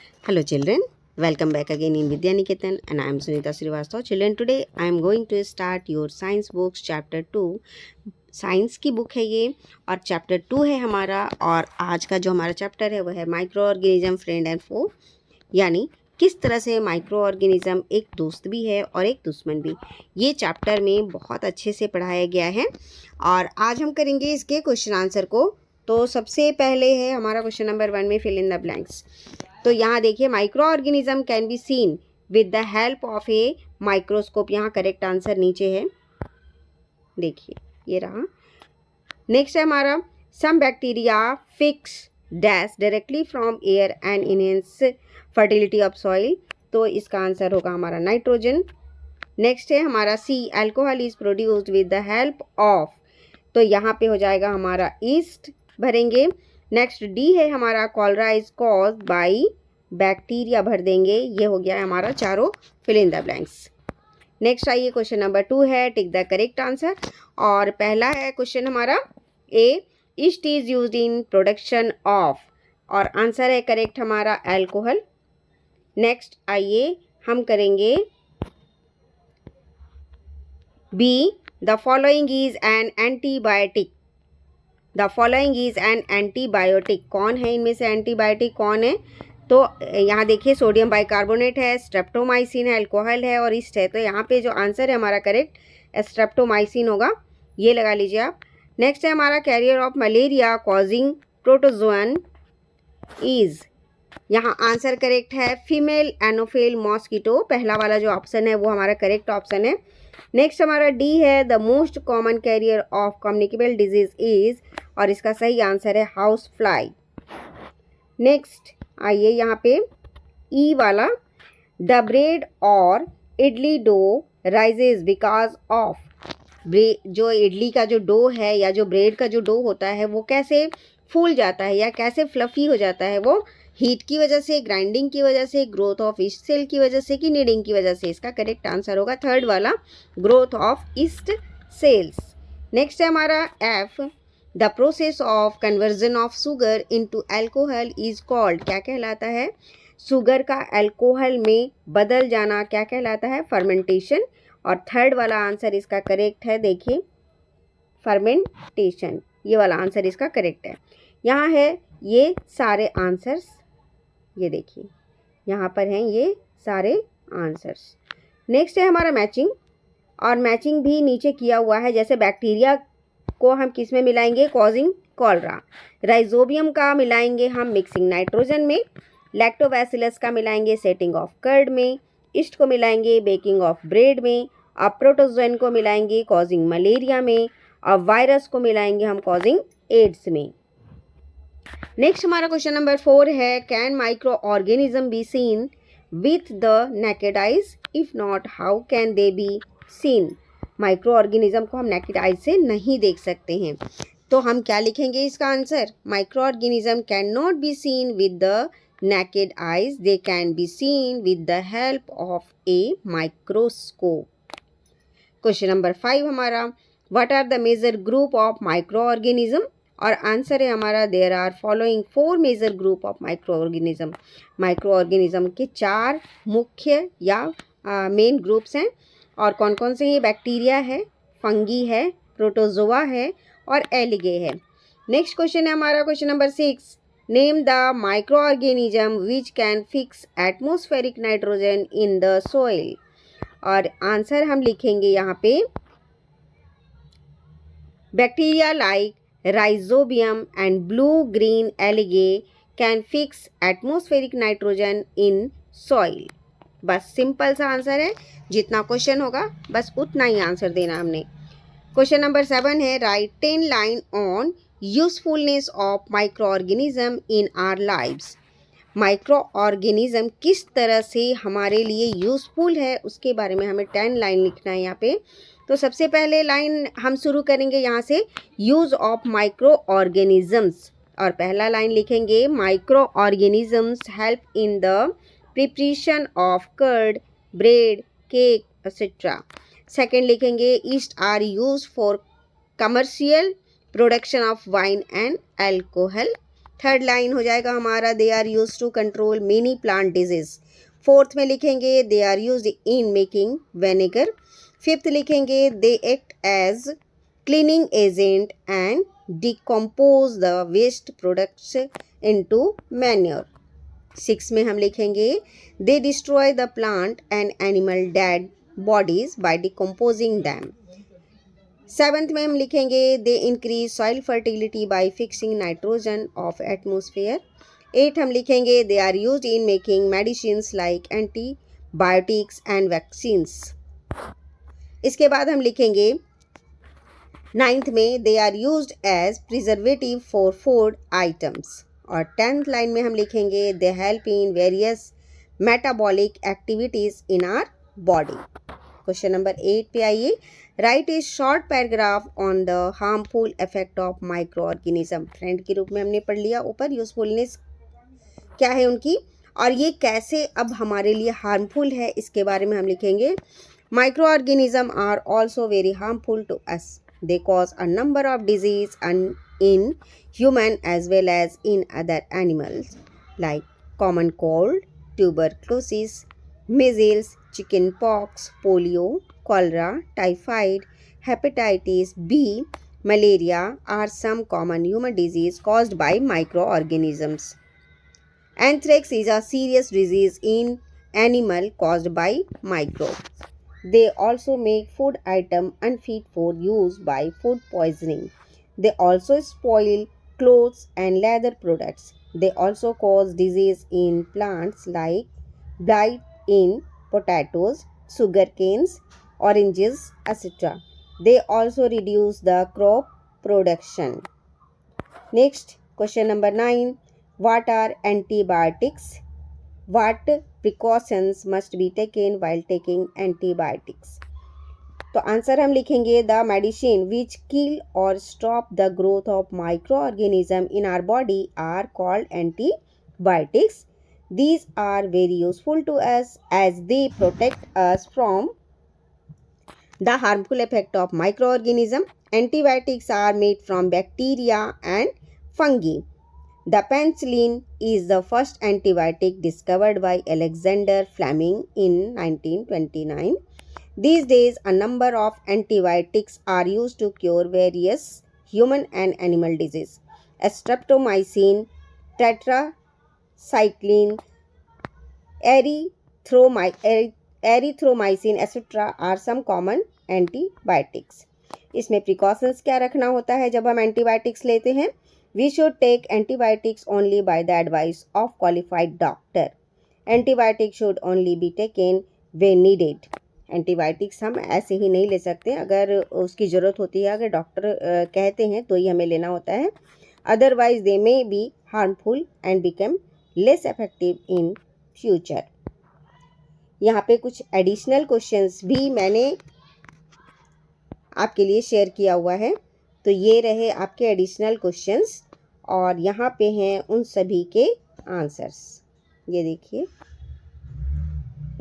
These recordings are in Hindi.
Hello children, welcome back again in Vidya Niketan and I am Sunita Srivastava. Children, today I am going to start your science books chapter 2. Science की बुक है ये और चैप्टर 2 है हमारा। और आज का जो हमारा चैप्टर है वह है माइक्रो ऑर्गेनिज्म फ्रेंड एंड फो, यानी किस तरह से माइक्रो ऑर्गेनिज्म एक दोस्त भी है और एक दुश्मन भी। ये चैप्टर में बहुत अच्छे से पढ़ाया गया है और आज हम करेंगे इसके क्वेश्चन आंसर को। तो सबसे पहले है हमारा क्वेश्चन नंबर 1 में फिल इन द ब्लैंक्स। तो यहाँ देखिए, micro organism can be seen with the help of a microscope. यहाँ करेक्ट आंसर नीचे है, देखिए ये रहा। नेक्स्ट है हमारा some bacteria fix dash directly from air and enhance fertility of soil. तो इसका आंसर होगा हमारा नाइट्रोजन। नेक्स्ट है हमारा C, alcohol is produced with the help of. तो यहाँ पे हो जाएगा हमारा ईस्ट भरेंगे। नेक्स्ट डी है हमारा cholera is caused by bacteria भर देंगे। ये हो गया है हमारा चारों fill in the blanks. Next आइए क्वेश्चन नंबर 2 है टिक द करेक्ट आंसर। और पहला है क्वेश्चन हमारा A, yeast is used in production of, और आंसर है करेक्ट हमारा अल्कोहल। नेक्स्ट आइए हम करेंगे B, the following is an antibiotic. The following is an antibiotic. कौन है इनमें से एंटीबायोटिक कौन है? तो यहाँ देखिए सोडियम बाइकार्बोनेट है, स्ट्रेप्टोमाइसिन है, अल्कोहल है और ईस्ट है। तो यहाँ पे जो आंसर है हमारा करेक्ट स्ट्रेप्टोमाइसिन होगा, ये लगा लीजिए आप। नेक्स्ट है हमारा carrier of malaria causing protozoan is. यहाँ आंसर करेक्ट है फीमेल एनोफिल मॉस्किटो। पहला वाला जो ऑप्शन है वो हमारा करेक्ट ऑप्शन है। नेक्स्ट हमारा डी है the most common carrier of communicable disease is, और इसका सही आंसर है हाउस फ्लाई। नेक्स्ट आइए यहाँ पे ई वाला, द ब्रेड और idli dough rises because of. जो इडली का जो डो है या जो ब्रेड का जो डो होता है वो कैसे फूल जाता है या कैसे फ्लफी हो जाता है? वो हीट की वजह से, ग्राइंडिंग की वजह से, ग्रोथ ऑफ ईस्ट सेल की वजह से कि नीडिंग की वजह से? इसका करेक्ट आंसर होगा थर्ड वाला, growth of east sales. Next है हमारा F, the process of conversion of sugar into alcohol is called. क्या कहलाता है? शुगर का अल्कोहल में बदल जाना क्या कहलाता है? फर्मेंटेशन। और थर्ड वाला आंसर इसका करेक्ट है, देखिए फर्मेंटेशन, ये वाला आंसर इसका करेक्ट है। यहाँ है ये सारे आंसर्स, ये देखिए यहाँ पर हैं ये सारे आंसर्स। नेक्स्ट है हमारा मैचिंग, और मैचिंग भी नीचे किया हुआ है। जैसे बैक्टीरिया को हम किस में मिलाएंगे? Causing cholera. राइजोबियम का मिलाएंगे हम मिक्सिंग नाइट्रोजन में। लैक्टोबैसिलस का मिलाएंगे सेटिंग ऑफ कर्ड में। ईस्ट को मिलाएंगे बेकिंग ऑफ ब्रेड में। और प्रोटोजोन को मिलाएंगे कॉजिंग मलेरिया में। और वायरस को मिलाएंगे हम कॉजिंग एड्स में। नेक्स्ट हमारा क्वेश्चन नंबर 4 है can micro organism be seen with the naked eyes? If not how can they be seen? Micro organism को हम नेकेड आइज से नहीं देख सकते हैं, तो हम क्या लिखेंगे इसका answer? Micro organism can not be seen with the naked eyes, they can be seen with the help of a microscope. Question number 5 हमारा, what are the major group of microorganism? और आंसर है हमारा there are following 4 major group of microorganism. Microorganism के 4 मुख्य या मेन ग्रुप्स हैं। और कौन कौन से? ये बैक्टीरिया है, फंगी है, प्रोटोजोआ है और एलिगे है। नेक्स्ट क्वेश्चन है हमारा question number 6, name the microorganism which can fix atmospheric nitrogen in the soil. और आंसर हम लिखेंगे यहाँ पे bacteria like rhizobium and blue green algae can fix atmospheric nitrogen in soil. बस सिंपल सा आंसर है, जितना क्वेश्चन होगा बस उतना ही आंसर देना हमने। क्वेश्चन नंबर 7 है write 10 line on usefulness of micro organism in our lives. Micro organism किस तरह से हमारे लिए यूजफुल है उसके बारे में हमें 10 लाइन लिखना है यहाँ पे। तो सबसे पहले लाइन हम शुरू करेंगे यहाँ से, यूज ऑफ माइक्रो ऑर्गेनिजम्स। और पहला लाइन लिखेंगे micro organisms help in the preparation of curd, bread, cake etcetera. Second लिखेंगे yeast are use for commercial production of wine and alcohol. Third line हो जाएगा हमारा they are use to control many plant disease. Fourth में लिखेंगे they are use in making vinegar. Fifth लिखेंगे they act as cleaning agent and decompose the waste products into manure. Six में हम लिखेंगे they destroy the plant and animal dead bodies by decomposing them. Seventh में हम लिखेंगे they increase soil fertility by fixing nitrogen of atmosphere. Eight हम लिखेंगे they are used in making medicines like antibiotics and vaccines. इसके बाद हम लिखेंगे नाइन्थ में they are used as preservative for food items. और टेंथ लाइन में हम लिखेंगे they help in various metabolic activities in our body. Question number 8 पे आइए। Write A short paragraph on the harmful effect of micro organism. Friend के रूप में हमने पढ़ लिया ऊपर यूजफुलनेस क्या है उनकी, और ये कैसे अब हमारे लिए हार्मफुल है इसके बारे में हम लिखेंगे। Micro organism are also very harmful to us. They cause a number of disease in human as well as in other animals like common cold, tuberculosis, measles, chickenpox, polio, cholera, typhoid, hepatitis B, malaria are some common human disease caused by microorganisms. Anthrax is a serious disease in animal caused by microbes. They also make food item unfit for use by food poisoning. They also spoil clothes and leather products. They also cause disease in plants like blight in potatoes, sugar canes, oranges, etc. They also reduce the crop production. Next, question number 9. What are antibiotics? What precautions must be taken while taking antibiotics? तो आंसर हम लिखेंगे द मेडिसिन विच किल और stop the growth of micro organism in our body are called antibiotics. These are very useful to us as they protect us from the harmful effect of micro organism. Antibiotics are made from bacteria and fungi. The penicillin is the first antibiotic discovered by Alexander Fleming in 1929. These days, a number of antibiotics are used to cure various human and animal diseases. Streptomycin, tetracycline, erythromycin, etc. are some common antibiotics. इसमें precautions क्या रखना होता है जब हम antibiotics लेते हैं? We should take antibiotics only by the advice of qualified doctor. Antibiotics should only be taken when needed. Antibiotics हम ऐसे ही नहीं ले सकते, अगर उसकी ज़रूरत होती है, अगर डॉक्टर कहते हैं तो ही हमें लेना होता है। Otherwise they may be harmful and become less effective in future. यहाँ पे कुछ एडिशनल क्वेश्चंस भी मैंने आपके लिए शेयर किया हुआ है, तो ये रहे आपके एडिशनल क्वेश्चंस और यहाँ पे हैं उन सभी के आंसर्स। ये देखिए,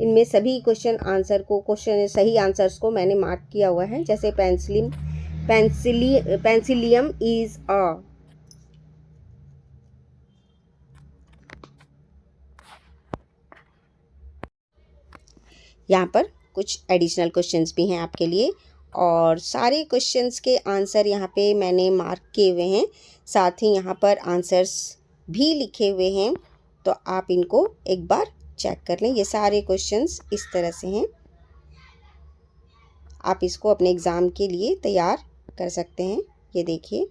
इनमें सभी क्वेश्चन सही आंसर्स को मैंने मार्क किया हुआ है। जैसे पेंसिलियम इज अ, यहाँ पर कुछ एडिशनल क्वेश्चंस भी हैं आपके लिए और सारे क्वेश्चंस के आंसर यहाँ पे मैंने मार्क किए हुए हैं, साथ ही यहाँ पर आंसर्स भी लिखे हुए हैं, तो आप इनको एक बार चेक कर लें। ये सारे क्वेश्चंस इस तरह से हैं, आप इसको अपने एग्ज़ाम के लिए तैयार कर सकते हैं। ये देखिए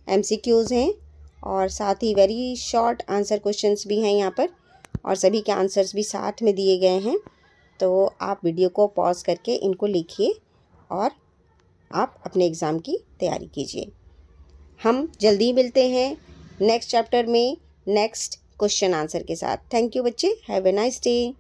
MCQs हैं और साथ ही वेरी शॉर्ट आंसर क्वेश्चंस भी हैं यहाँ पर और सभी के आंसर्स भी साथ में दिए गए हैं। तो आप वीडियो को पॉज करके इनको लिखिए और आप अपने एग्ज़ाम की तैयारी कीजिए। हम जल्दी मिलते हैं नेक्स्ट चैप्टर में नेक्स्ट क्वेश्चन आंसर के साथ। थैंक यू बच्चे, हैव ए नाइस डे।